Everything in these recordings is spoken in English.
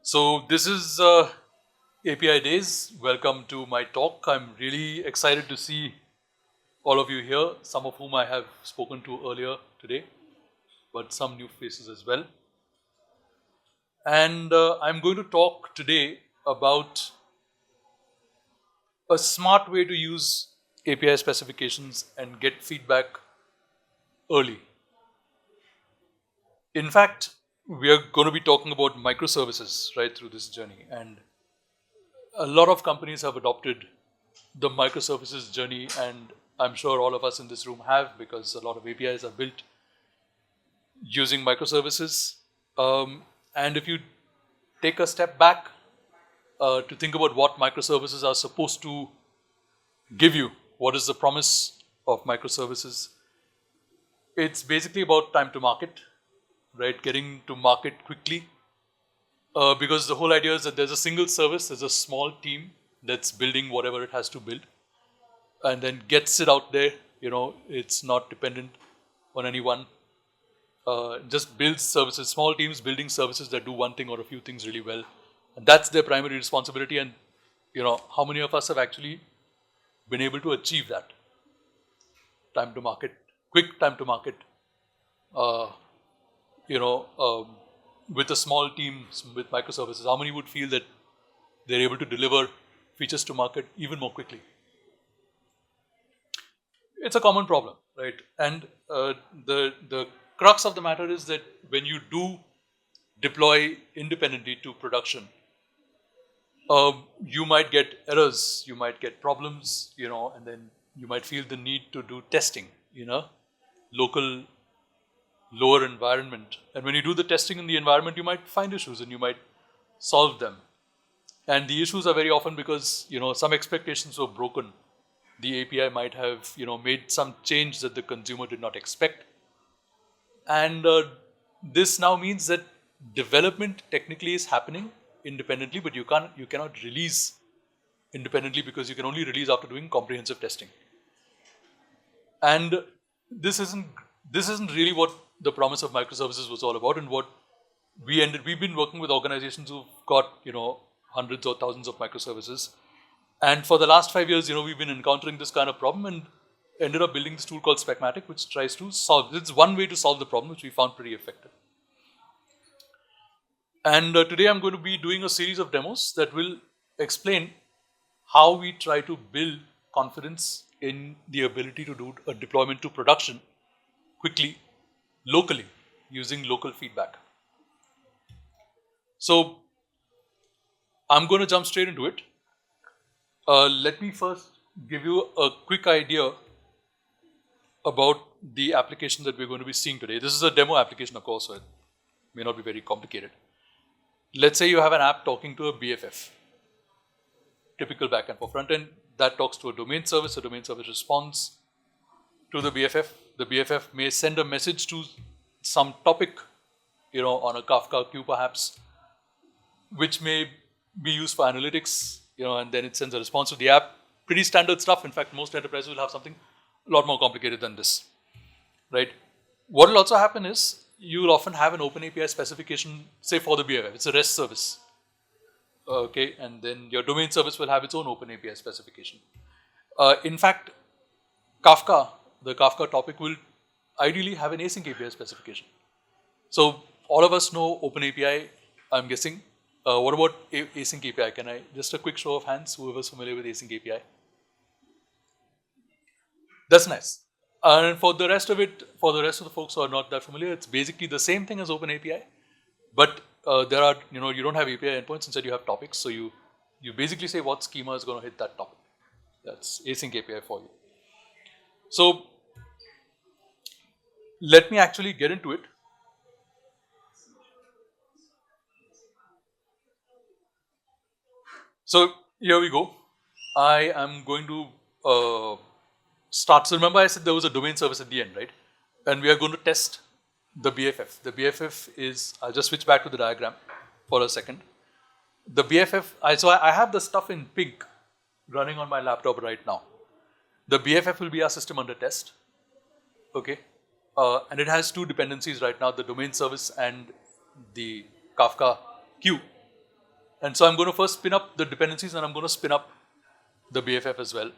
So this is API Days. Welcome to my talk. I'm really excited to see all of you here, some of whom I have spoken to earlier today, but some new faces as well. And I'm going to talk today about a smart way to use API specifications and get feedback early. In fact, we are going to be talking about microservices right through this journey, and a lot of companies have adopted the microservices journey, and I'm sure all of us in this room have, because a lot of APIs are built using microservices. And if you take a step back to think about what microservices are supposed to give you, what is the promise of microservices? It's basically about time to market, right? Getting to market quickly. Because the whole idea is that there's a single service, there's a small team that's building whatever it has to build, and then gets it out there. It's not dependent on anyone. Just builds services, small teams building services that do one thing or a few things really well, and that's their primary responsibility. And how many of us have actually been able to achieve that time to market, quick time to market? Uh, you know, with a small team with microservices, how many would feel that they're able to deliver features to market even more quickly? It's a common problem, right? And the crux of the matter is that when you do deploy independently to production, you might get errors, you might get problems, and then you might feel the need to do testing, local lower environment. And when you do the testing in the environment, you might find issues and you might solve them. And the issues are very often because some expectations were broken. The API might have made some change that the consumer did not expect, and this now means that development technically is happening independently, but you cannot release independently because you can only release after doing comprehensive testing. And this isn't really what the promise of microservices was all about, and what we've been working with organizations who've got hundreds or thousands of microservices. And for the last 5 years, we've been encountering this kind of problem and ended up building this tool called Specmatic, which tries to solve. It's one way to solve the problem, which we found pretty effective. And today I'm going to be doing a series of demos that will explain how we try to build confidence in the ability to do a deployment to production quickly, locally, using local feedback. So I'm going to jump straight into it. Let me first give you a quick idea about the application that we're going to be seeing today. This is a demo application, of course, so it may not be very complicated. Let's say you have an app talking to a BFF, typical backend for front end, that talks to a domain service. A domain service responds to the BFF. The BFF may send a message to some topic, on a Kafka queue perhaps, which may be used for analytics, and then it sends a response to the app. Pretty standard stuff. In fact, most enterprises will have something a lot more complicated than this, right? What will also happen is you will often have an OpenAPI specification, say for the BFF. It's a REST service, okay, and then your domain service will have its own OpenAPI specification. In fact, the Kafka topic will ideally have an async API specification. So all of us know OpenAPI, I'm guessing. What about async API? Can I just a quick show of hands, whoever's familiar with async API? That's nice. And for the rest of the folks who are not that familiar, it's basically the same thing as OpenAPI, but there are, you don't have API endpoints, instead you have topics. So you basically say what schema is going to hit that topic. That's async API for you. So let me actually get into it. So here we go. I am going to start. So remember I said there was a domain service at the end, right? And we are going to test the BFF. The BFF is, I'll just switch back to the diagram for a second. The BFF, I have the stuff in pink running on my laptop right now. The BFF will be our system under test, okay? And it has two dependencies right now, the domain service and the Kafka queue. And so I'm going to first spin up the dependencies and I'm going to spin up the BFF as well.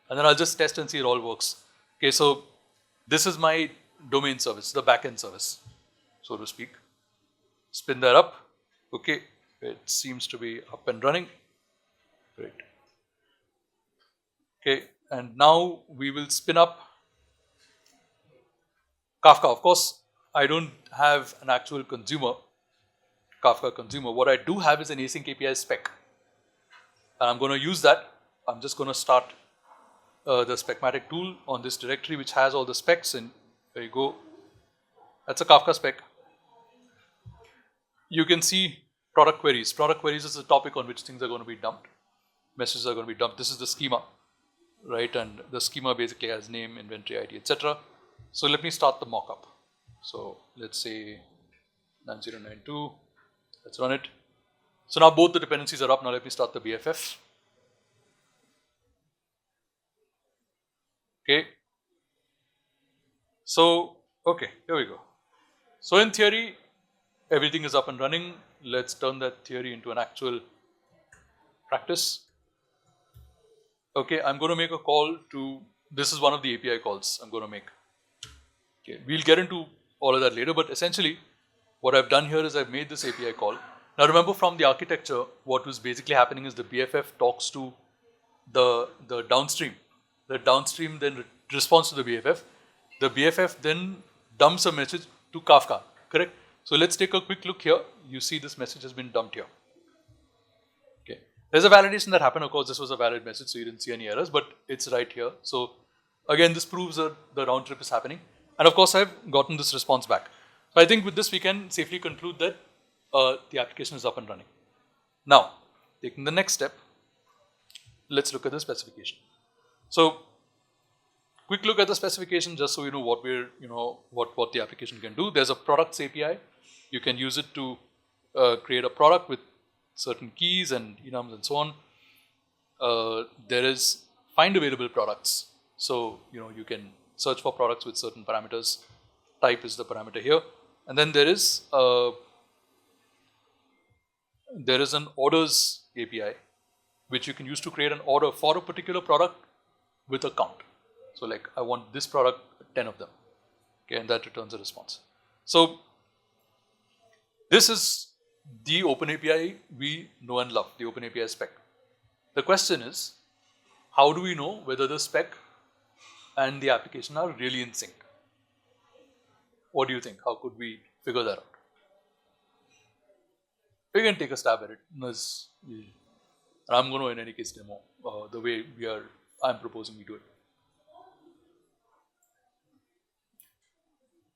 And then I'll just test and see it all works. Okay, so this is my domain service, the backend service, so to speak. Spin that up. Okay, it seems to be up and running. Great. Okay, and now we will spin up Kafka. Of course, I don't have an actual consumer, Kafka consumer. What I do have is an async API spec. And I'm going to use that. I'm just going to start the Specmatic tool on this directory, which has all the specs in. There you go. That's a Kafka spec. You can see product queries. Product queries is the topic on which things are going to be dumped. Messages are going to be dumped. This is the schema, right? And the schema basically has name, inventory ID, etc. So let me start the mockup. So let's say 9092. Let's run it. So now both the dependencies are up. Now let me start the BFF. Okay. So, okay, here we go. So in theory, everything is up and running. Let's turn that theory into an actual practice. Okay, I'm going to make a call to, this is one of the API calls I'm going to make. Okay, we'll get into all of that later, but essentially what I've done here is I've made this API call. Now remember, from the architecture, what was basically happening is the BFF talks to the downstream. The downstream then responds to the BFF. The BFF then dumps a message to Kafka, correct? So let's take a quick look here. You see this message has been dumped here. Okay. There's a validation that happened. Of course, this was a valid message, so you didn't see any errors, but it's right here. So again, this proves that the round trip is happening. And of course, I've gotten this response back. So I think with this, we can safely conclude that the application is up and running. Now, taking the next step, let's look at the specification. So, quick look at the specification just so you know what we're, what the application can do. There's a products API. You can use it to create a product with certain keys and enums and so on. There is find available products. So, you can search for products with certain parameters. Type is the parameter here. And then there is an orders API, which you can use to create an order for a particular product with a count. So like, I want this product, 10 of them. Okay, and that returns a response. So this is the OpenAPI we know and love, the OpenAPI spec. The question is, how do we know whether the spec and the application are really in sync? What do you think? How could we figure that out? We can take a stab at it. And I'm going to, in any case, demo the way I'm proposing we do it.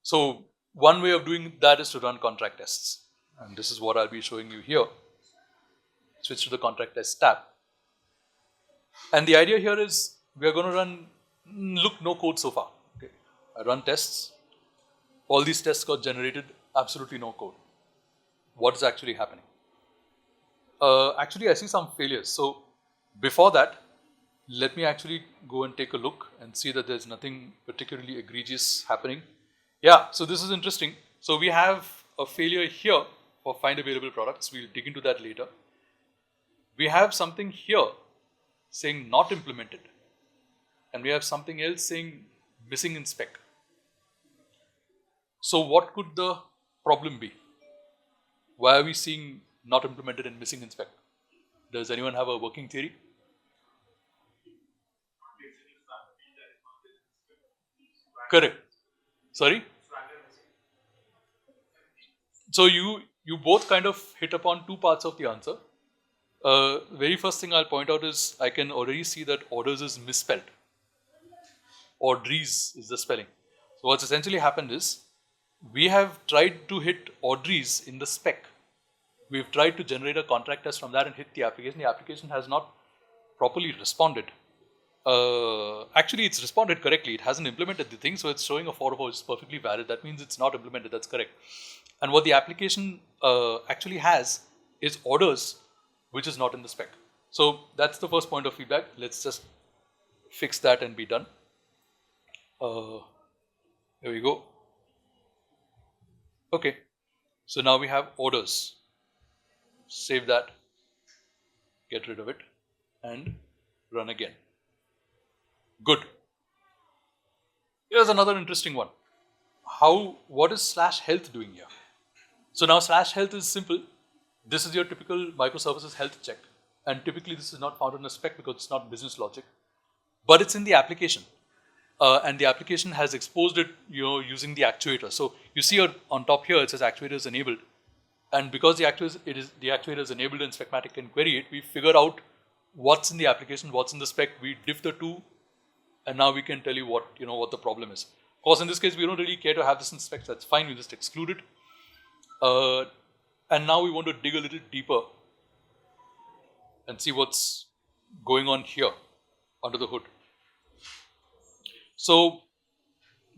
So one way of doing that is to run contract tests. And this is what I'll be showing you here. Switch to the contract test tab. And the idea here is we are going to run, no code so far. Okay. I run tests. All these tests got generated, absolutely no code. What is actually happening? Actually, I see some failures. So before that, let me actually go and take a look and see that there's nothing particularly egregious happening. Yeah, so this is interesting. So we have a failure here for find available products. We'll dig into that later. We have something here saying not implemented. And we have something else saying missing in spec. So what could the problem be? Why are we seeing not implemented and missing in spec? Does anyone have a working theory? Correct. Sorry? So you both kind of hit upon two parts of the answer. Very first thing I'll point out is I can already see that orders is misspelled. Ordries is the spelling. So what's essentially happened is we have tried to hit ordries in the spec. We've tried to generate a contract test from that and hit the application. The application has not properly responded. Actually, it's responded correctly. It hasn't implemented the thing, so it's showing a 404, which is perfectly valid. That means it's not implemented. That's correct. And what the application actually has is orders, which is not in the spec. So that's the first point of feedback. Let's just fix that and be done. There we go. Okay. So now we have orders. Save that. get rid of it, and run again. Good. Here's another interesting one. What is /health doing here? So now /health is simple. This is your typical microservices health check. And typically this is not found in a spec because it's not business logic. But it's in the application. And the application has exposed it, using the actuator. So you see on top here, it says actuator is enabled. And because the actuator is enabled and Specmatic can query it, we figure out what's in the application, what's in the spec. We diff the two, and now we can tell you what the problem is. Of course, in this case, we don't really care to have this in specs. That's fine. We just exclude it. And now we want to dig a little deeper and see what's going on here under the hood. So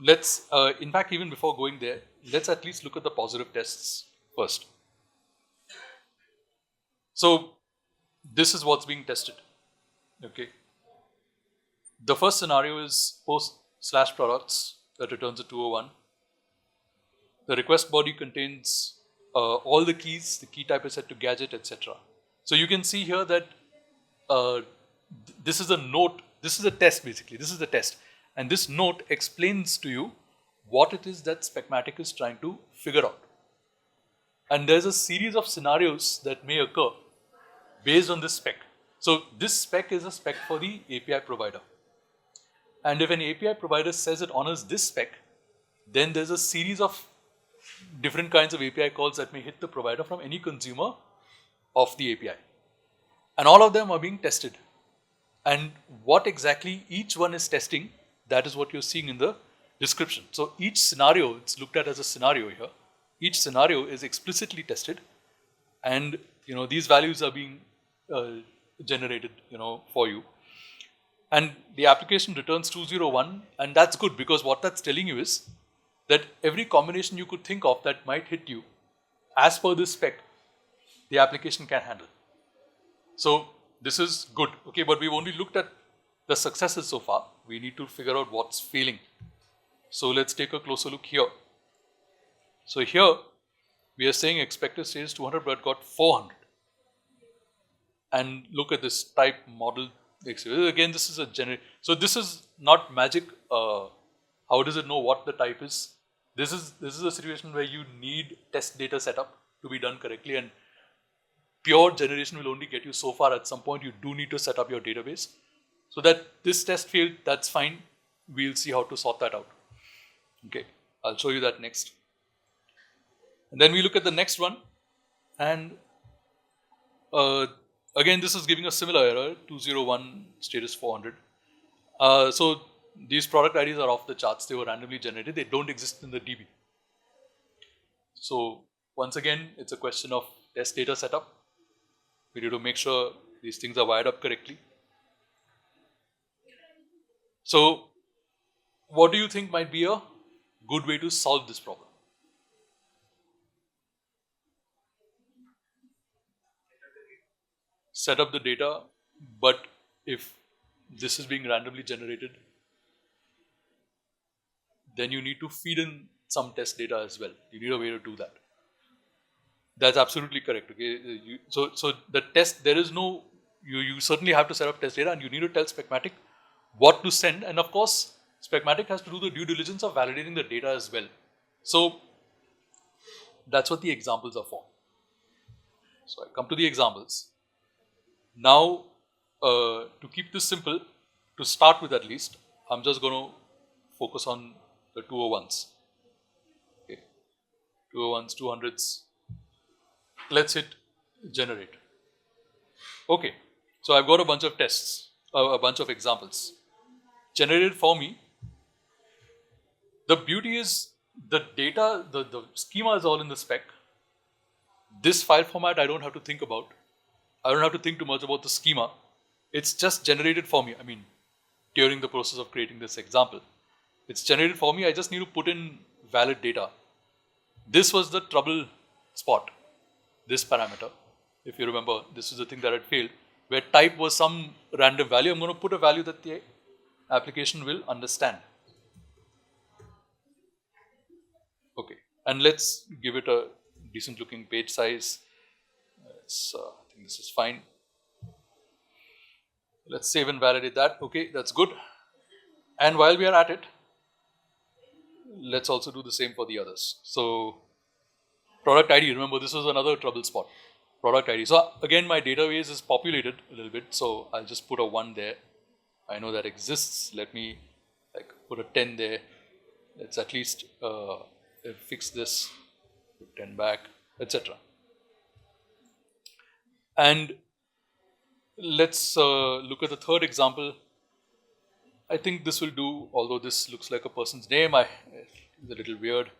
let's, in fact, even before going there, let's at least look at the positive tests first. So this is what's being tested. Okay. The first scenario is post/products that returns a 201. The request body contains all the keys, the key type is set to gadget, etc. So you can see here that this is a note, this is a test basically, this is the test. And this note explains to you what it is that Specmatic is trying to figure out. And there's a series of scenarios that may occur based on this spec. So this spec is a spec for the API provider. And if an API provider says it honors this spec, then there's a series of different kinds of API calls that may hit the provider from any consumer of the API. And all of them are being tested. And what exactly each one is testing, that is what you're seeing in the description. So each scenario, it's looked at as a scenario here. Each scenario is explicitly tested, and these values are being generated for you. And the application returns 201, and that's good because what that's telling you is that every combination you could think of that might hit you, as per this spec, the application can handle. So this is good, okay, but we've only looked at the successes so far. We need to figure out what's failing. So let's take a closer look here. So here, we are saying expected state is 200, but got 400. And look at this type model. Again, this is a generic. So this is not magic. How does it know what the type is? This is a situation where you need test data setup to be done correctly, and pure generation will only get you so far. At some point, you do need to set up your database. So that this test failed, that's fine. We'll see how to sort that out. Okay, I'll show you that next. And then we look at the next one, and again, this is giving a similar error, 201 status 400. So these product IDs are off the charts. They were randomly generated. They don't exist in the DB. So once again, it's a question of test data setup. We need to make sure these things are wired up correctly. So what do you think might be a good way to solve this problem? Set up the data, but if this is being randomly generated, then you need to feed in some test data as well. You need a way to do that. That's absolutely correct. Okay, so the test, there is no, you certainly have to set up test data, and you need to tell Specmatic what to send, and of course Specmatic has to do the due diligence of validating the data as well. So that's what the examples are for. So I come to the examples. Now, to keep this simple, to start with at least, I'm just going to focus on the 201s. Okay, 201s, 200s. Let's hit generate. Okay, so I've got a bunch of tests, a bunch of examples generated for me. The beauty is the data, the schema is all in the spec. This file format I don't have to think about. I don't have to think too much about the schema. It's just generated for me. I mean, during the process of creating this example, it's generated for me. I just need to put in valid data. This was the trouble spot, this parameter. If you remember, this is the thing that had failed, where type was some random value. I'm going to put a value that the application will understand. Okay, and let's give it a decent looking page size. I think this is fine. Let's save and validate that. Okay, that's good. And while we are at it, let's also do the same for the others. So product ID, remember this was another trouble spot. Product ID. So again, my database is populated a little bit. So I'll just put a 1 there. I know that exists. Let me like put a 10 there. Let's at least fix this, put 10 back, etc. And let's look at the third example. I think this will do, although this looks like a person's name. It's a little weird.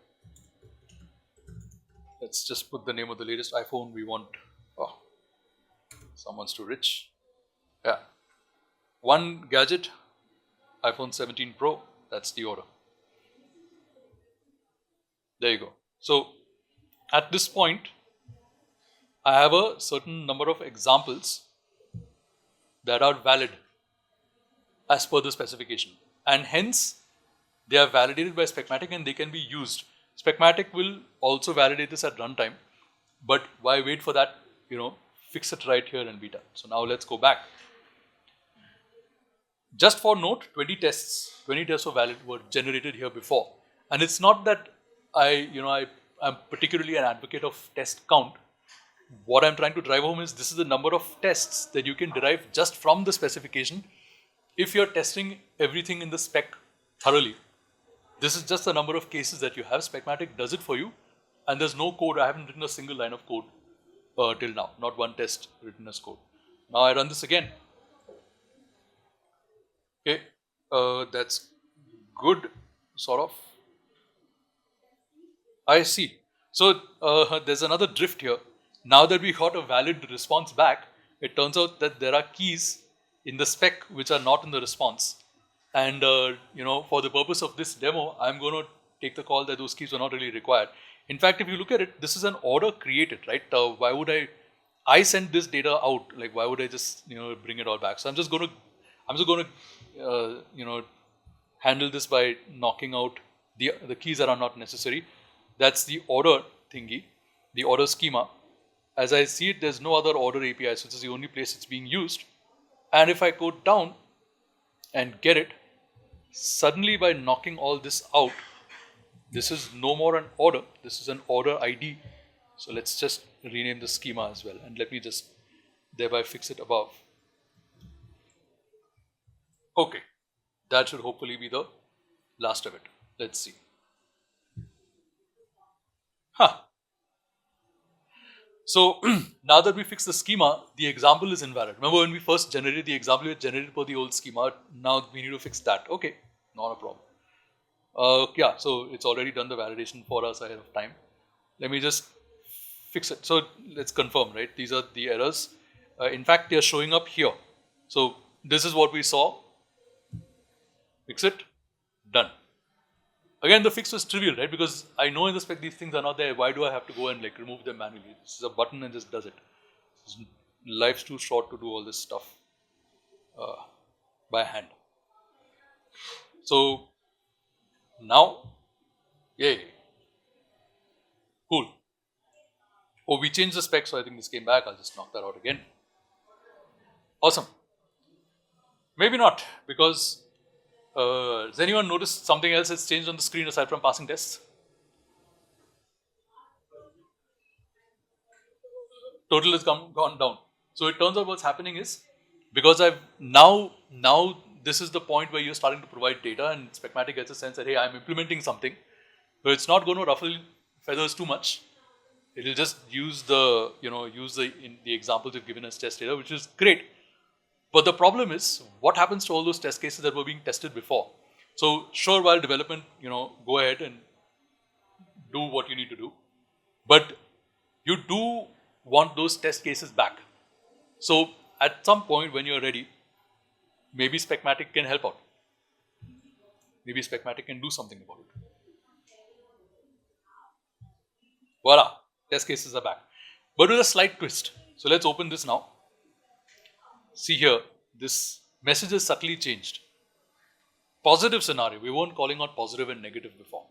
Let's just put the name of the latest iPhone we want. Oh, someone's too rich. Yeah. One gadget, iPhone 17 Pro, that's the order. There you go. So at this point, I have a certain number of examples that are valid as per the specification, and hence they are validated by Specmatic and they can be used. Specmatic will also validate this at runtime, but why wait for that? Fix it right here in beta. So now let's go back. Just for note, 20 tests were generated here before, and it's not that I'm particularly an advocate of test count. What I'm trying to drive home is this is the number of tests that you can derive just from the specification. If you're testing everything in the spec thoroughly, this is just the number of cases that you have. Specmatic does it for you, and there's no code. I haven't written a single line of code till now, not one test written as code. Now I run this again. Okay, that's good, sort of. I see. So there's another drift here. Now that we got a valid response back, it turns out that there are keys in the spec which are not in the response. And for the purpose of this demo, I'm going to take the call that those keys are not really required. In fact, if you look at it, this is an order created, right? Why would I send this data out? Like, why would I just bring it all back? So I'm just going to handle this by knocking out the keys that are not necessary. That's the order thingy, the order schema. As I see it, there's no other order API, so this is the only place it's being used. And if I go down and get it, suddenly by knocking all this out, this is no more an order, this is an order ID. So let's just rename the schema as well, and let me just thereby fix it above. Okay, that should hopefully be the last of it. Let's see. So now that we fixed the schema, the example is invalid. Remember when we first generated the example, we generated for the old schema. Now we need to fix that. Okay, not a problem. Yeah, so it's already done the validation for us ahead of time. Let me just fix it. So let's confirm, right? These are the errors. In fact, they are showing up here. So this is what we saw. Fix it. Done. Again, the fix was trivial, right? Because I know in the spec these things are not there. Why do I have to go and remove them manually? This is a button and just does it. Life's too short to do all this stuff by hand. So now, yay, cool. Oh, we changed the spec, so I think this came back. I'll just knock that out again. Awesome. Maybe not, because has anyone noticed something else that's changed on the screen aside from passing tests? Total has gone down. So it turns out what's happening is, because I've now this is the point where you're starting to provide data, and Specmatic gets a sense that, hey, I'm implementing something, but it's not going to ruffle feathers too much. It'll just use the examples you've given as test data, which is great. But the problem is, what happens to all those test cases that were being tested before? So sure, while development, go ahead and do what you need to do, but you do want those test cases back. So at some point when you're ready, maybe Specmatic can help out. Maybe Specmatic can do something about it. Voila, test cases are back, but with a slight twist. So let's open this now. See here, this message is subtly changed. Positive scenario, we weren't calling out positive and negative before.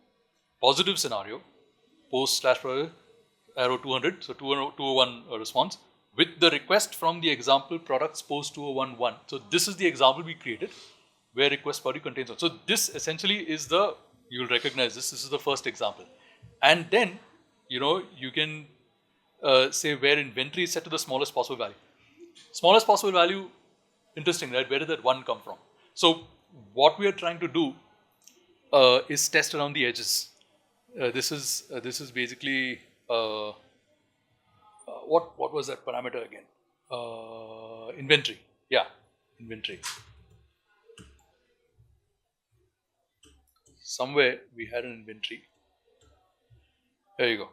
Positive scenario, post / arrow 200, so 201 response, with the request from the example products post 2011. So this is the example we created where request body contains one. So this essentially is you'll recognize this is the first example. And then, you can say where inventory is set to the smallest possible value. Smallest possible value, interesting, right? Where did that one come from? So what we are trying to do is test around the edges. This is basically what was that parameter again? Inventory. Yeah, inventory. Somewhere we had an inventory. There you go.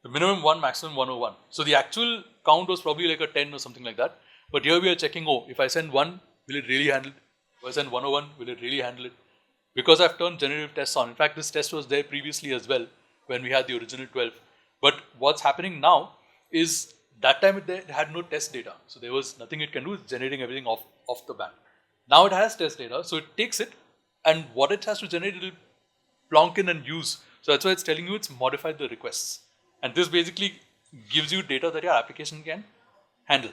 The minimum 1, maximum 101. So the actual count was probably like a 10 or something like that. But here we are checking, if I send 1, will it really handle it? If I send 101, will it really handle it? Because I've turned generative tests on. In fact, this test was there previously as well when we had the original 12. But what's happening now is that time it had no test data. So there was nothing it can do, it's generating everything off the bat. Now it has test data, so it takes it and what it has to generate, it'll plonk in and use. So that's why it's telling you it's modified the requests. And this basically gives you data that your application can handle.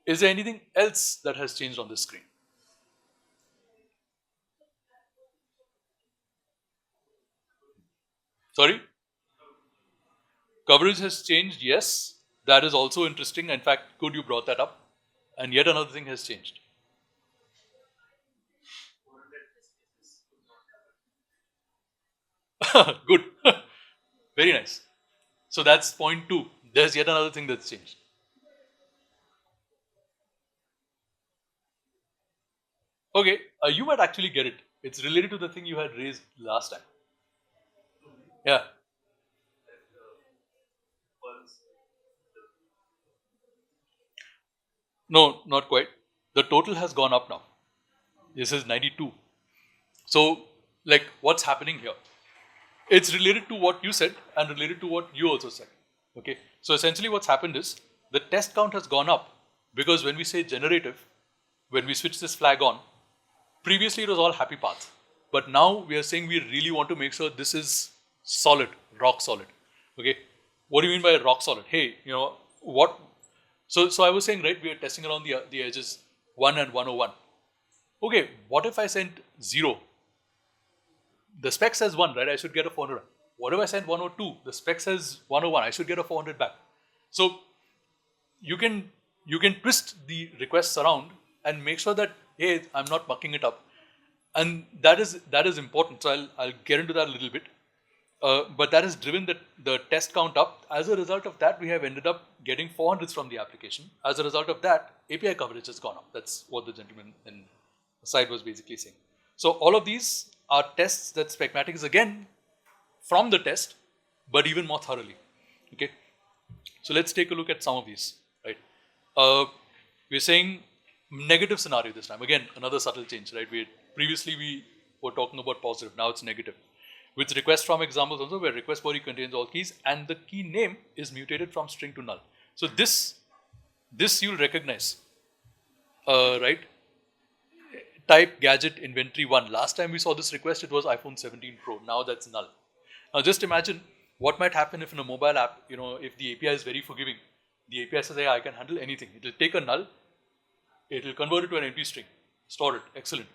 Is there anything else that has changed on this screen? Sorry? Coverage has changed, yes. That is also interesting. In fact, good you brought that up. And yet another thing has changed. Good. Very nice. So that's point 2. There's yet another thing that's changed. Okay, you might actually get it. It's related to the thing you had raised last time. Yeah. No, not quite. The total has gone up now. This is 92. So, like, what's happening here? It's related to what you said and related to what you also said. Okay. So, essentially, what's happened is the test count has gone up because when we say generative, when we switch this flag on, previously it was all happy path. But now we are saying we really want to make sure this is solid, rock solid. Okay. What do you mean by rock solid? Hey, what? So I was saying, right, we are testing around the edges 1 and 101. Okay, what if I sent 0? The spec says 1, right? I should get a 400. What if I send 102? The spec says 101. I should get a 400 back. So you can twist the requests around and make sure that, hey, I'm not mucking it up. And that is important. So I'll get into that a little bit. But that has driven the test count up. As a result of that, we have ended up getting 400s from the application. As a result of that, API coverage has gone up. That's what the gentleman in the side was basically saying. So all of these are tests that Specmatic is again from the test, but even more thoroughly. Okay. So let's take a look at some of these. Right. We're saying negative scenario this time. Again, another subtle change. Right. Previously we were talking about positive. Now it's negative. With request from examples also, where request body contains all keys and the key name is mutated from string to null. So this you'll recognize, right? Type gadget inventory 1. Last time we saw this request, it was iPhone 17 Pro. Now that's null. Now just imagine what might happen if in a mobile app, if the API is very forgiving, the API says, hey, I can handle anything. It will take a null, it will convert it to an empty string, store it. Excellent.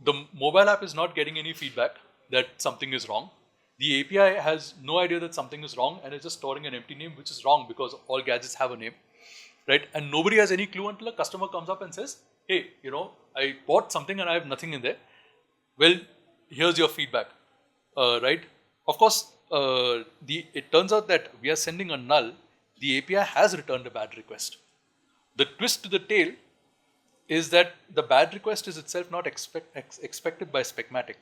The mobile app is not getting any feedback that something is wrong. The API has no idea that something is wrong and is just storing an empty name, which is wrong because all gadgets have a name, right? And nobody has any clue until a customer comes up and says, hey, I bought something and I have nothing in there. Well, here's your feedback, right? Of course, it turns out that we are sending a null. The API has returned a bad request. The twist to the tail is that the bad request is itself not expected by Specmatic.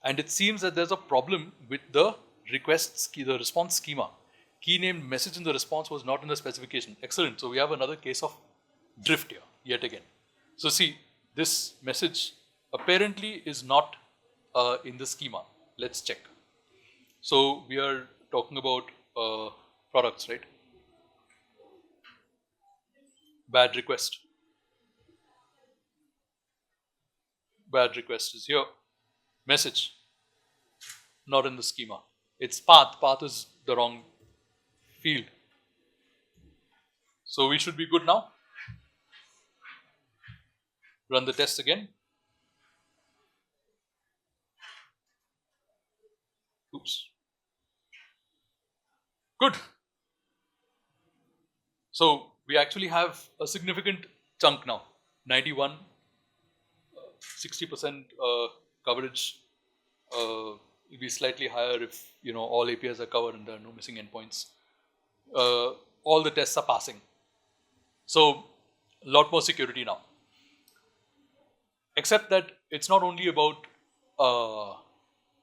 And it seems that there's a problem with the the response schema. Key named message in the response was not in the specification. Excellent. So we have another case of drift here, yet again. So see, this message apparently is not in the schema. Let's check. So we are talking about products, right? Bad request. Bad request is here. Message, not in the schema. It's path. Path is the wrong field. So we should be good now. Run the test again. Oops. Good. So we actually have a significant chunk now. 91, 60% coverage. Will be slightly higher if all APIs are covered and there are no missing endpoints. All the tests are passing. So a lot more security now. Except that it's not only about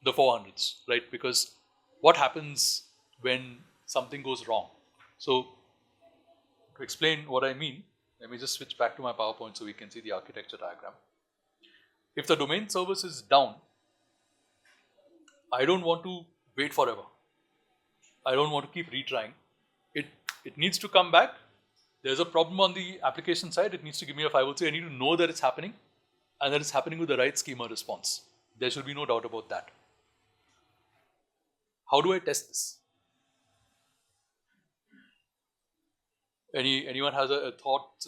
the 400s, right? Because what happens when something goes wrong? So to explain what I mean, let me just switch back to my PowerPoint so we can see the architecture diagram. If the domain service is down, I don't want to wait forever. I don't want to keep retrying. It needs to come back. There's a problem on the application side. It needs to give me a 503. I need to know that it's happening and that it's happening with the right schema response. There should be no doubt about that. How do I test this? Anyone has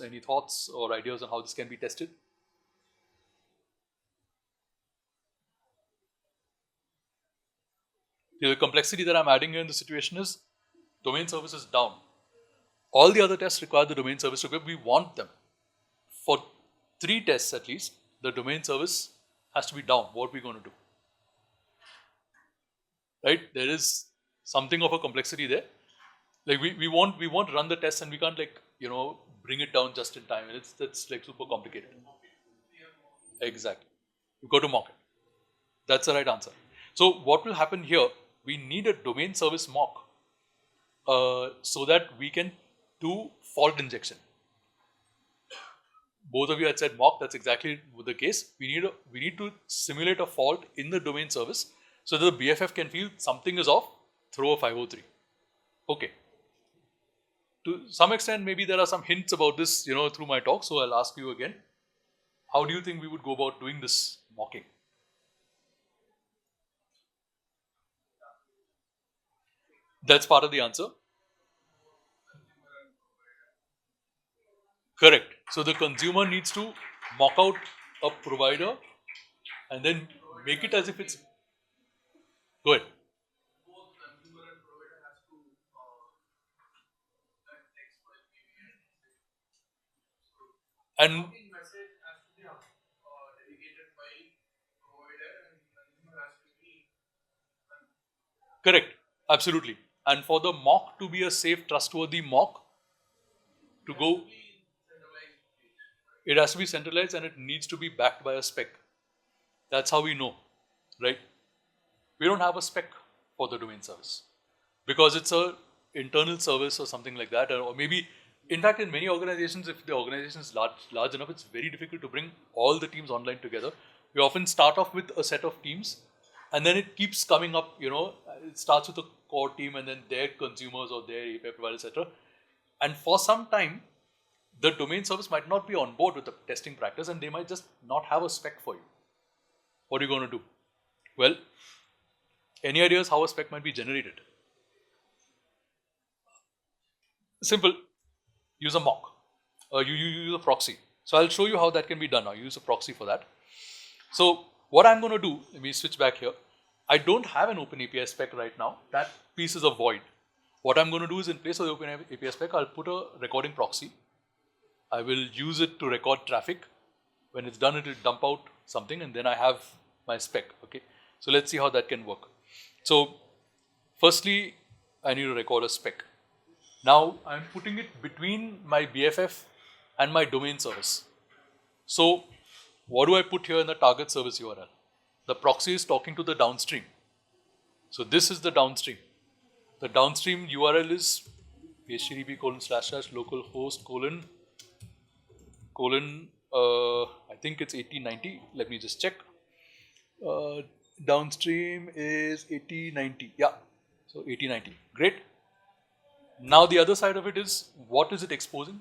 any thoughts or ideas on how this can be tested? The complexity that I'm adding here in the situation is domain service is down. All the other tests require the domain service to go. We want them. For 3 tests at least, the domain service has to be down. What are we going to do? Right? There is something of a complexity there. Like we want run the test and we can't bring it down just in time. That's like super complicated. Exactly. You go to mock it. That's the right answer. So what will happen here? We need a domain service mock so that we can do fault injection. Both of you had said mock. That's exactly the case. We need to simulate a fault in the domain service so that the BFF can feel something is off. Throw a 503. Okay. To some extent, maybe there are some hints about this, through my talk. So I'll ask you again. How do you think we would go about doing this mocking? That's part of the answer. Correct. So the consumer needs to mock out a provider and then make it as if it's. Go ahead. And correct. Absolutely. And for the mock to be a safe, trustworthy mock to go, it has to be centralized and it needs to be backed by a spec. That's how we know, right? We don't have a spec for the domain service because it's a internal service or something like that, or maybe, in fact, in many organizations, if the organization is large enough, it's very difficult to bring all the teams online together. We often start off with a set of teams, and then it keeps coming up. It starts with a core team, and then their consumers or their API providers, etc. And for some time, the domain service might not be on board with the testing practice, and they might just not have a spec for you. What are you going to do? Well, any ideas how a spec might be generated? Simple. Use a mock. You use a proxy. So I'll show you how that can be done now. Use a proxy for that. So what I'm going to do, let me switch back here. I don't have an OpenAPI spec right now. That piece is a void. What I'm going to do is in place of the OpenAPI spec, I'll put a recording proxy. I will use it to record traffic. When it's done, it will dump out something and then I have my spec. Okay. So let's see how that can work. So firstly, I need to record a spec. Now I'm putting it between my BFF and my domain service. So what do I put here in the target service URL? The proxy is talking to the downstream. So this is the downstream. The downstream URL is http://localhost : I think it's 8090. Let me just check. Downstream is 8090. Yeah. So 8090. Great. Now the other side of it is, what is it exposing?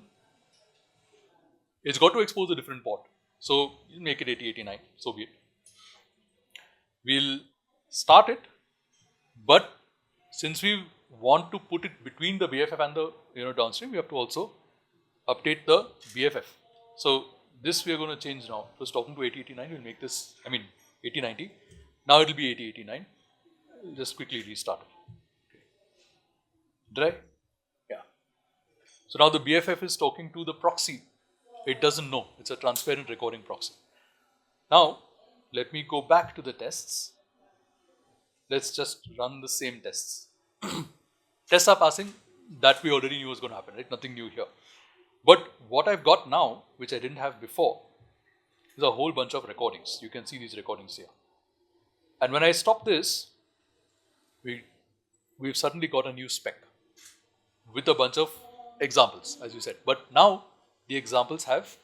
It's got to expose a different port. So you make it 8089. So be it. We'll start it, but since we want to put it between the BFF and the downstream, we have to also update the BFF. So this we are going to change now. It was talking to 8089. We'll make this, 8090. Now it will be 8089. We'll just quickly restart it. Okay. Did I? Yeah. So now the BFF is talking to the proxy. It doesn't know. It's a transparent recording proxy. Now, let me go back to the tests. Let's just run the same tests. Tests are passing. That we already knew was going to happen, right? Nothing new here. But what I've got now, which I didn't have before, is a whole bunch of recordings. You can see these recordings here. And when I stop this, we've suddenly got a new spec with a bunch of examples, as you said. But now the examples have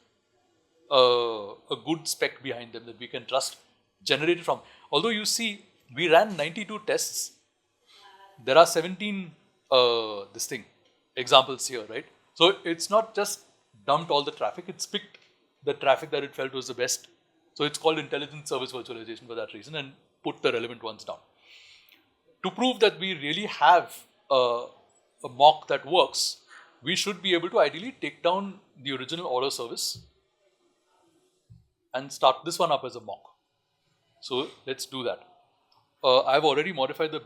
a good spec behind them that we can trust, generated from. Although you see, we ran 92 tests. There are 17 examples here, right? So it's not just dumped all the traffic, it's picked the traffic that it felt was the best. So it's called intelligent service virtualization for that reason and put the relevant ones down. To prove that we really have a mock that works, we should be able to ideally take down the original order service and start this one up as a mock. So let's do that. I've already modified the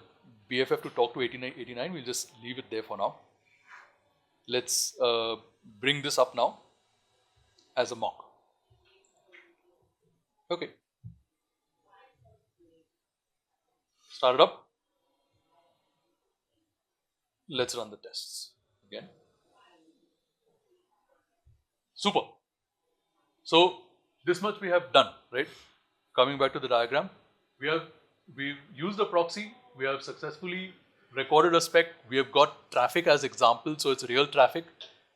BFF to talk to 8089. We'll just leave it there for now. Let's bring this up now as a mock. Okay. Start it up. Let's run the tests again. Super. So this much we have done, right? Coming back to the diagram, we've used the proxy. We have successfully recorded a spec. We have got traffic as example, so it's real traffic.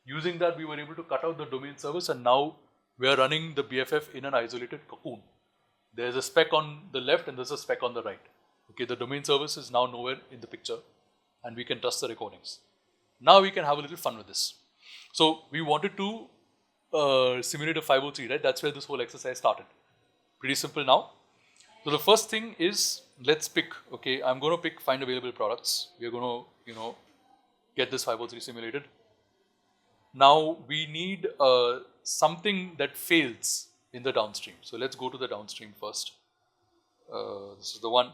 Using that, we were able to cut out the domain service, and now we are running the BFF in an isolated cocoon. There's a spec on the left and there's a spec on the right. Okay, the domain service is now nowhere in the picture, and we can trust the recordings. Now we can have a little fun with this. So we wanted to simulate a 503, right? That's where this whole exercise started. Pretty simple now. So the first thing is, let's pick, okay, I'm going to pick find available products. We're going to, get this 503 simulated. Now we need something that fails in the downstream. So let's go to the downstream first. This is the one.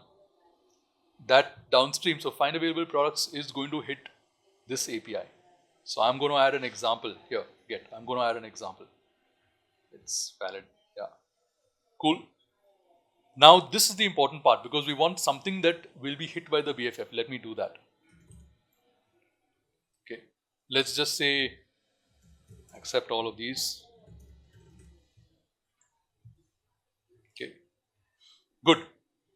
That downstream, so find available products is going to hit this API. So I'm going to add an example here. I'm going to add an example. It's valid. Yeah. Cool. Now this is the important part because we want something that will be hit by the BFF. Let me do that. Okay. Let's just say accept all of these. Okay. Good.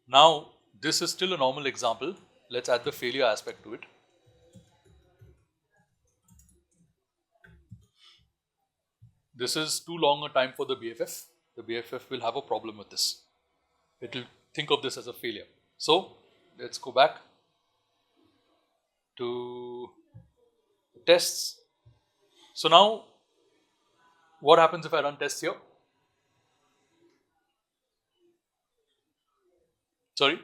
Now this is still a normal example. Let's add the failure aspect to it. This is too long a time for the BFF. The BFF will have a problem with this. It will think of this as a failure. So let's go back to tests. So now what happens if I run tests here? Sorry?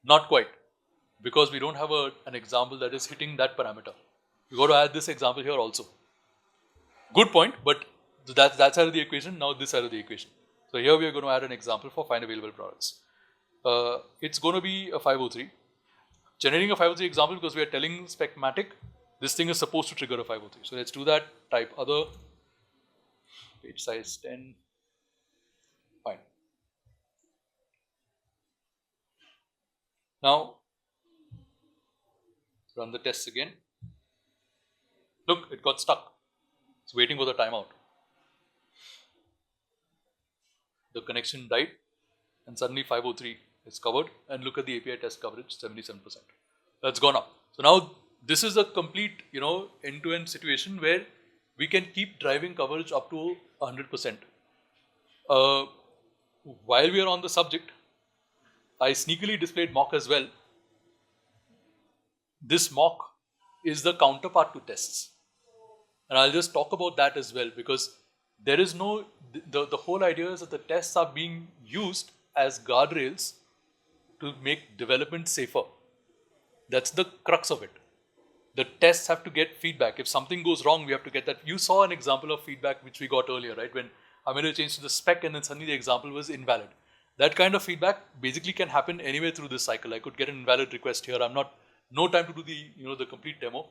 Not quite, because we don't have an example that is hitting that parameter. We got to add this example here also. Good point, but that side of the equation, now this side of the equation. So here we are going to add an example for find available products. It's going to be a 503. Generating a 503 example because we are telling specmatic, this thing is supposed to trigger a 503. So let's do that. Type other, page size 10. Fine. Now, run the tests again. Look, it got stuck. It's waiting for the timeout. The connection died and suddenly 503 is covered, and look at the API test coverage, 77%. That's gone up. So now this is a complete, end-to-end situation where we can keep driving coverage up to 100%. While we are on the subject, I sneakily displayed mock as well. This mock is the counterpart to tests. And I'll just talk about that as well, because there is no, the whole idea is that the tests are being used as guardrails to make development safer. That's the crux of it. The tests have to get feedback. If something goes wrong, we have to get that. You saw an example of feedback which we got earlier, right? When I made a change to the spec and then suddenly the example was invalid. That kind of feedback basically can happen anywhere through this cycle. I could get an invalid request here. No time to do the complete demo.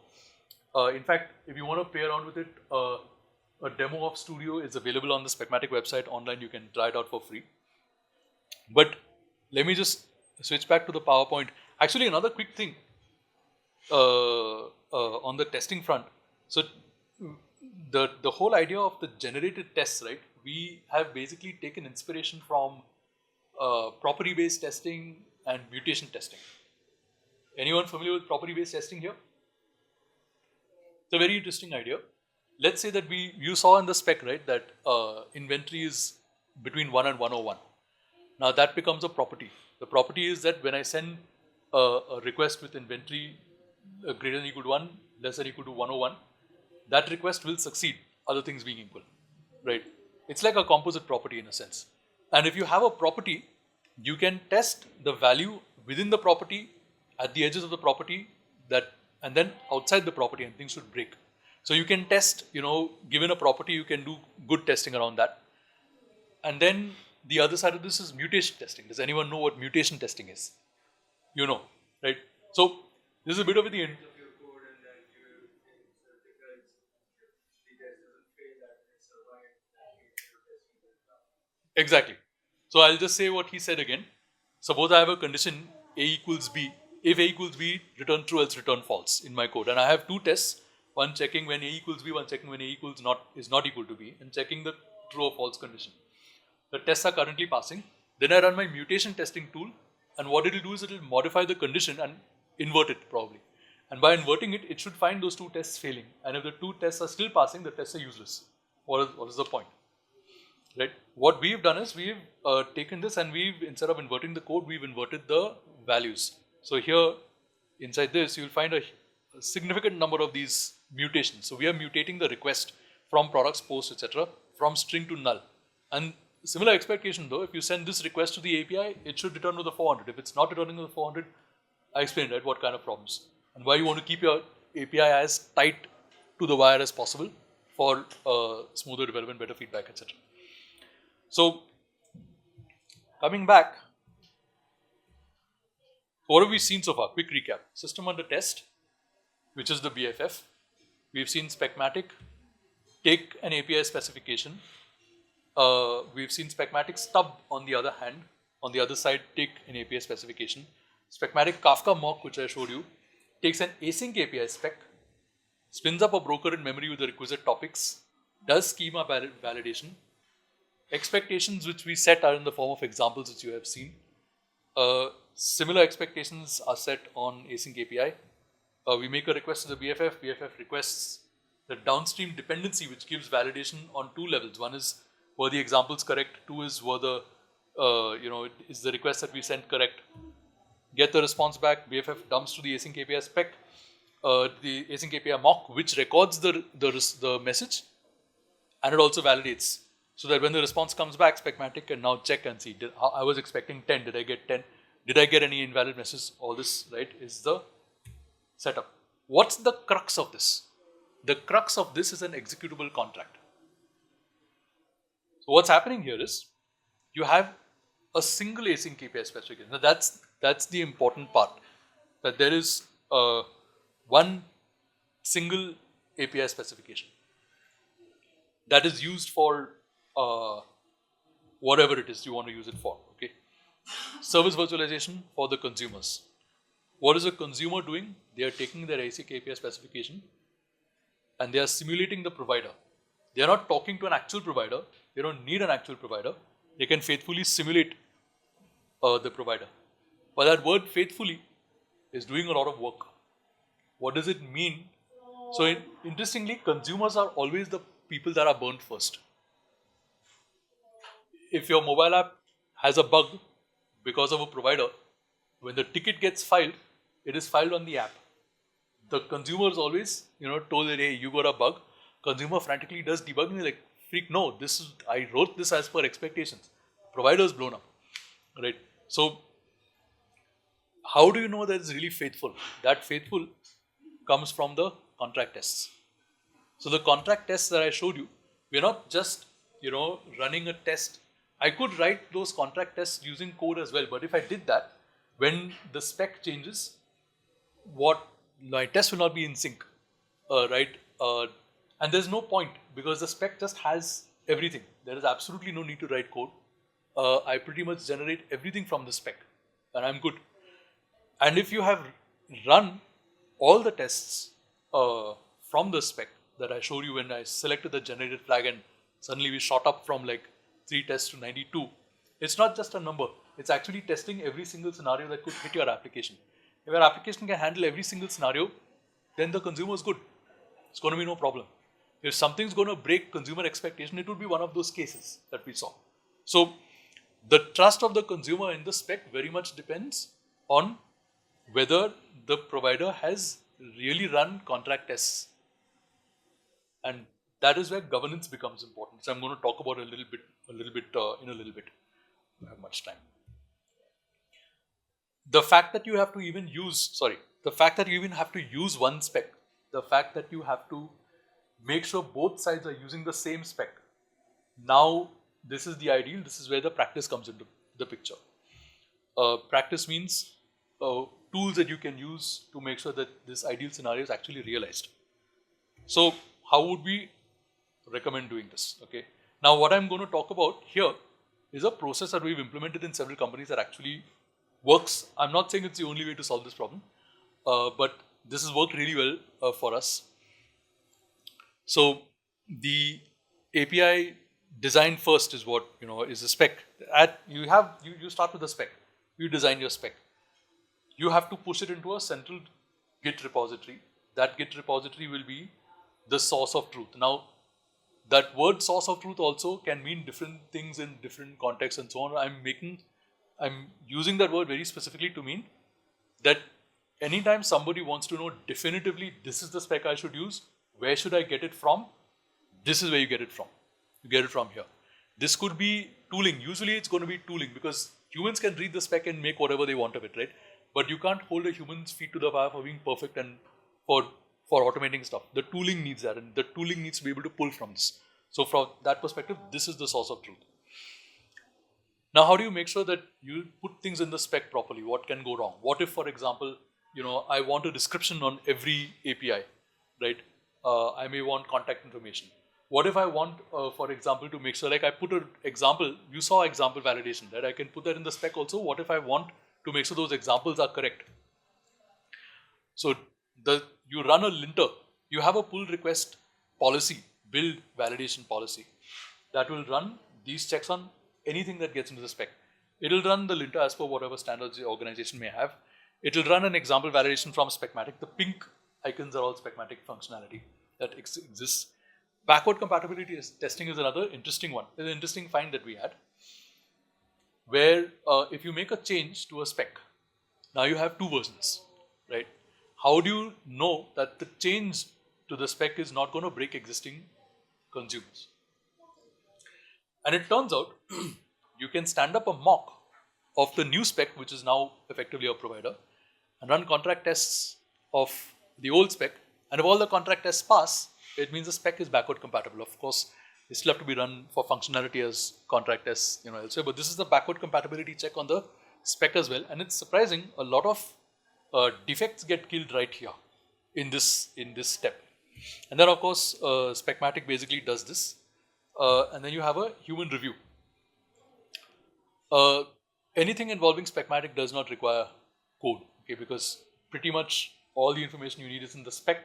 In fact, if you want to play around with it, a demo of Studio is available on the Specmatic website online. You can try it out for free. But let me just switch back to the PowerPoint. Actually, another quick thing on the testing front. So the whole idea of the generated tests, right? We have basically taken inspiration from property-based testing and mutation testing. Anyone familiar with property-based testing here? It's a very interesting idea. Let's say that you saw in the spec, right, that inventory is between 1 and 101. Now that becomes a property. The property is that when I send a request with inventory greater than equal to 1, less than equal to 101, that request will succeed, other things being equal, right? It's like a composite property in a sense. And if you have a property, you can test the value within the property, at the edges of the property, and then outside the property, and things should break. So you can test, given a property, you can do good testing around that. And then the other side of this is mutation testing. Does anyone know what mutation testing is? You know, right? So this is a bit of the end. Exactly. So I'll just say what he said again. Suppose I have a condition A equals B. If A equals B, return true, else return false in my code. And I have two tests, one checking when A equals B, one checking when A is not equal to B, and checking the true or false condition. The tests are currently passing. Then I run my mutation testing tool, and what it will do is it will modify the condition and invert it probably. And by inverting it, it should find those two tests failing. And if the two tests are still passing, the tests are useless. What is the point? Right? What we've done is we've taken this and instead of inverting the code, we've inverted the values. So here, inside this, you'll find a significant number of these mutations. So we are mutating the request from products, posts, etc. from string to null. And similar expectation though, if you send this request to the API, it should return to the 400. If it's not returning to the 400, I explained, right, what kind of problems. And why you want to keep your API as tight to the wire as possible for smoother development, better feedback, etc. So, coming back, what have we seen so far? Quick recap. System under test, which is the BFF. We've seen Specmatic take an API specification. We've seen Specmatic stub on the other hand, on the other side, take an API specification. Specmatic Kafka mock, which I showed you, takes an async API spec, spins up a broker in memory with the requisite topics, does schema validation. Expectations which we set are in the form of examples which you have seen. Similar expectations are set on async API. We make a request to the BFF. BFF requests the downstream dependency which gives validation on two levels. One is were the examples correct. Two is were the is the request that we sent correct. Get the response back. BFF dumps to the async API spec, the async API mock, which records the message, and it also validates. So that when the response comes back, Specmatic can now check and see, I was expecting 10, did I get 10? Did I get any invalid messages? All this, right, is the setup. What's the crux of this? The crux of this is an executable contract. So what's happening here is, you have a single async API specification. Now that's the important part, that there is one single API specification that is used for whatever it is you want to use it for, okay? Service virtualization for the consumers. What is a consumer doing? They are taking their async API specification and they are simulating the provider. They are not talking to an actual provider. They don't need an actual provider. They can faithfully simulate the provider. But that word faithfully is doing a lot of work. What does it mean? So interestingly, consumers are always the people that are burnt first. If your mobile app has a bug because of a provider, when the ticket gets filed, it is filed on the app. The consumer is always, told that, hey, you got a bug. Consumer frantically does debugging, like, freak, no, I wrote this as per expectations. Provider is blown up, right? So, how do you know that it's really faithful? That faithful comes from the contract tests. So the contract tests that I showed you, we're not just, running a test. I could write those contract tests using code as well, but if I did that, when the spec changes, my test will not be in sync, right? And there's no point because the spec just has everything. There is absolutely no need to write code. I pretty much generate everything from the spec, and I'm good. And if you have run all the tests from the spec that I showed you when I selected the generated flag and suddenly we shot up from like 3 tests to 92, it's not just a number. It's actually testing every single scenario that could hit your application. If your application can handle every single scenario, then the consumer is good. It's going to be no problem. If something's going to break consumer expectation, it would be one of those cases that we saw. So the trust of the consumer in the spec very much depends on whether the provider has really run contract tests. And that is where governance becomes important. So I'm going to talk about in a little bit. I don't have much time. The fact that you have to even use one spec, the fact that you have to make sure both sides are using the same spec. Now, this is the ideal. This is where the practice comes into the picture. Practice means tools that you can use to make sure that this ideal scenario is actually realized. So, how would we recommend doing this? Okay. Now, what I'm going to talk about here is a process that we've implemented in several companies that actually works. I'm not saying it's the only way to solve this problem, but this has worked really well for us. So, the API design first is what is a spec. You start with a spec. You design your spec. You have to push it into a central Git repository. That Git repository will be the source of truth. Now, that word source of truth also can mean different things in different contexts and so on. I'm using that word very specifically to mean that anytime somebody wants to know definitively this is the spec I should use, where should I get it from? This is where you get it from. You get it from here. This could be tooling. Usually it's going to be tooling because humans can read the spec and make whatever they want of it, right? But you can't hold a human's feet to the fire for being perfect and for automating stuff. The tooling needs that, and the tooling needs to be able to pull from this. So from that perspective, this is the source of truth. Now, how do you make sure that you put things in the spec properly? What can go wrong? What if, for example, I want a description on every API, right? I may want contact information. What if I want, for example, to make sure, like I put an example, you saw example validation, right? I can put that in the spec also. What if I want to make sure those examples are correct? So you run a linter, you have a pull request policy, build validation policy that will run these checks on anything that gets into the spec. It will run the linter as per whatever standards the organization may have. It will run an example validation from Specmatic. The pink icons are all Specmatic functionality that exists. Backward compatibility testing is another interesting one. It's an interesting find that we had, where if you make a change to a spec, now you have two versions, right? How do you know that the change to the spec is not going to break existing consumers? And it turns out you can stand up a mock of the new spec, which is now effectively a provider, and run contract tests of the old spec. And if all the contract tests pass, it means the spec is backward compatible. Of course, they still have to be run for functionality as contract tests, elsewhere. But this is the backward compatibility check on the spec as well. And it's surprising, a lot of defects get killed right here in this step. And then, of course, Specmatic basically does this. And then you have a human review. Anything involving Specmatic does not require code, okay? Because pretty much all the information you need is in the spec.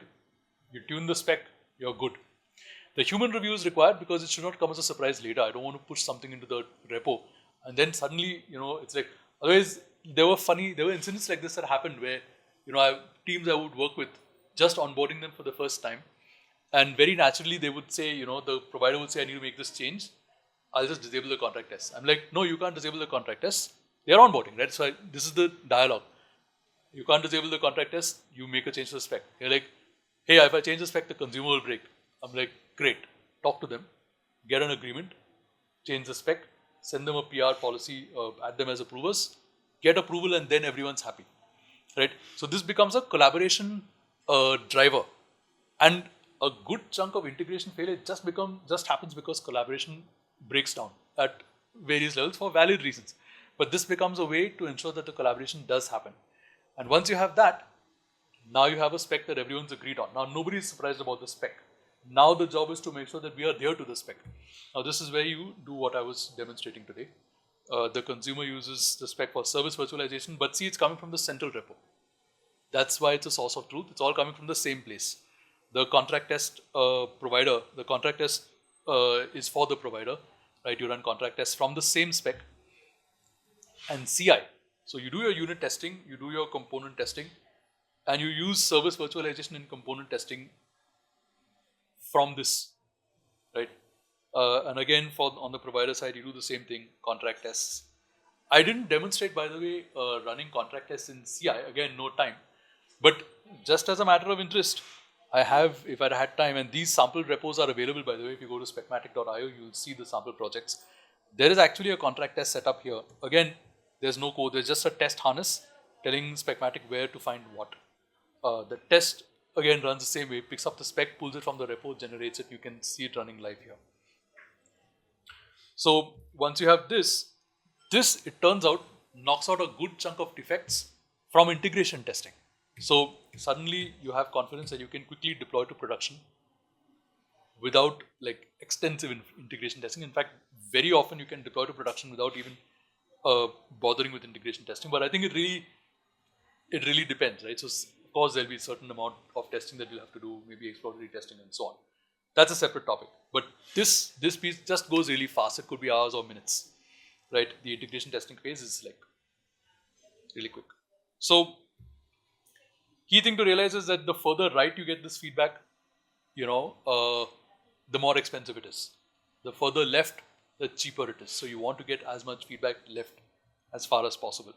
You tune the spec, you're good. The human review is required because it should not come as a surprise later. I don't want to push something into the repo and then suddenly, it's like, otherwise there were incidents like this that happened where, teams I would work with, just onboarding them for the first time, and very naturally they would say, the provider would say, I need to make this change. I'll just disable the contract test. I'm like, no, you can't disable the contract test. They're onboarding, right? So this is the dialogue. You can't disable the contract test. You make a change to the spec. You're like, hey, if I change the spec, the consumer will break. I'm like, great. Talk to them, get an agreement, change the spec, send them a PR policy, add them as approvers, get approval, and then everyone's happy, right? So this becomes a collaboration a driver. And a good chunk of integration failure just happens because collaboration breaks down at various levels for valid reasons. But this becomes a way to ensure that the collaboration does happen. And once you have that, now you have a spec that everyone's agreed on. Now nobody is surprised about the spec. Now the job is to make sure that we adhere to the spec. Now this is where you do what I was demonstrating today. The consumer uses the spec for service virtualization, but see, it's coming from the central repo. That's why it's a source of truth. It's all coming from the same place. The contract test provider, the contract test is for the provider, right? You run contract tests from the same spec and CI. So you do your unit testing, you do your component testing, and you use service virtualization in component testing from this, right? And again, on the provider side, you do the same thing, contract tests. I didn't demonstrate, by the way, running contract tests in CI. Again, no time. But just as a matter of interest, I have, if I had time, and these sample repos are available, by the way, if you go to specmatic.io, you'll see the sample projects. There is actually a contract test set up here. Again, there's no code, there's just a test harness telling Specmatic where to find what. The test, again, runs the same way, picks up the spec, pulls it from the repo, generates it, you can see it running live here. So once you have this, it turns out, knocks out a good chunk of defects from integration testing. So suddenly you have confidence that you can quickly deploy to production without like extensive integration testing. In fact, very often you can deploy to production without even bothering with integration testing. But I think it really depends, right? So of course there'll be a certain amount of testing that you'll have to do, maybe exploratory testing and so on. That's a separate topic. But this piece just goes really fast. It could be hours or minutes, right? The integration testing phase is like really quick. So key thing to realize is that the further right you get this feedback, the more expensive it is. The further left, the cheaper it is. So you want to get as much feedback left as far as possible.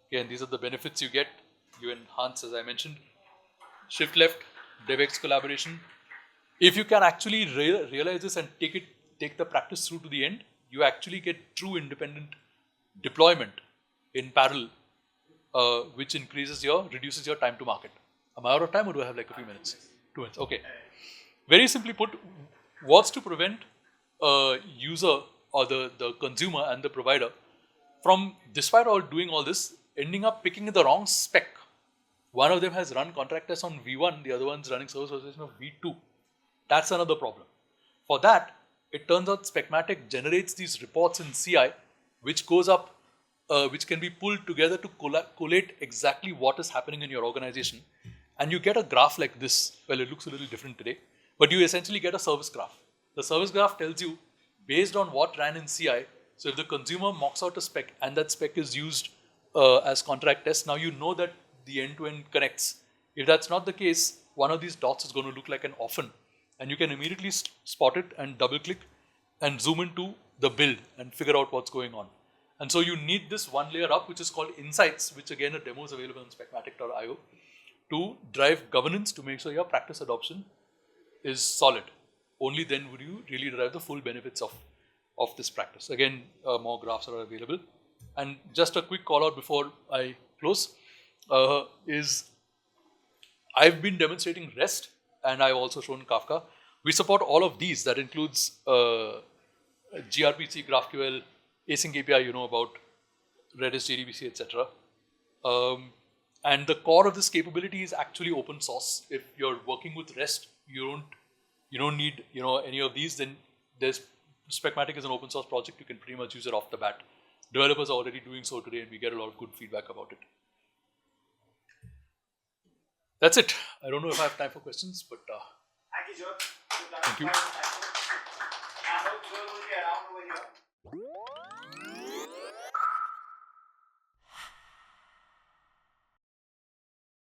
Okay, and these are the benefits you get. You enhance, as I mentioned, shift left, DevX collaboration. If you can actually realize this and take the practice through to the end, you actually get true independent deployment in parallel, which reduces your time to market. Am I out of time or do I have like a few minutes? 2 minutes, okay. Very simply put, what's to prevent a user or the consumer and the provider from, despite doing all this, ending up picking the wrong spec? One of them has run contract tests on V1, the other one's running service virtualization of V2. That's another problem. For that, it turns out Specmatic generates these reports in CI, which goes up, which can be pulled together to collate exactly what is happening in your organization. And you get a graph like this. Well, it looks a little different today, but you essentially get a service graph. The service graph tells you, based on what ran in CI, so if the consumer mocks out a spec and that spec is used as contract test, now you know that the end-to-end connects. If that's not the case, one of these dots is going to look like an orphan, and you can immediately spot it and double-click and zoom into the build and figure out what's going on. And so you need this one layer up, which is called Insights, which again a demo is available on specmatic.io, to drive governance to make sure your practice adoption is solid. Only then would you really derive the full benefits of this practice. Again, more graphs are available. And just a quick call out before I close is I've been demonstrating REST and I've also shown Kafka. We support all of these. That includes gRPC, GraphQL, async API, you know about Redis, JDBC, etc. And the core of this capability is actually open source. If you're working with REST, you don't need any of these. Then there's Specmatic is an open source project. You can pretty much use it off the bat. Developers are already doing so today, and we get a lot of good feedback about it. That's it. I don't know if I have time for questions, but thank you, Jyot. Thank you. I hope Jyot will be around over here.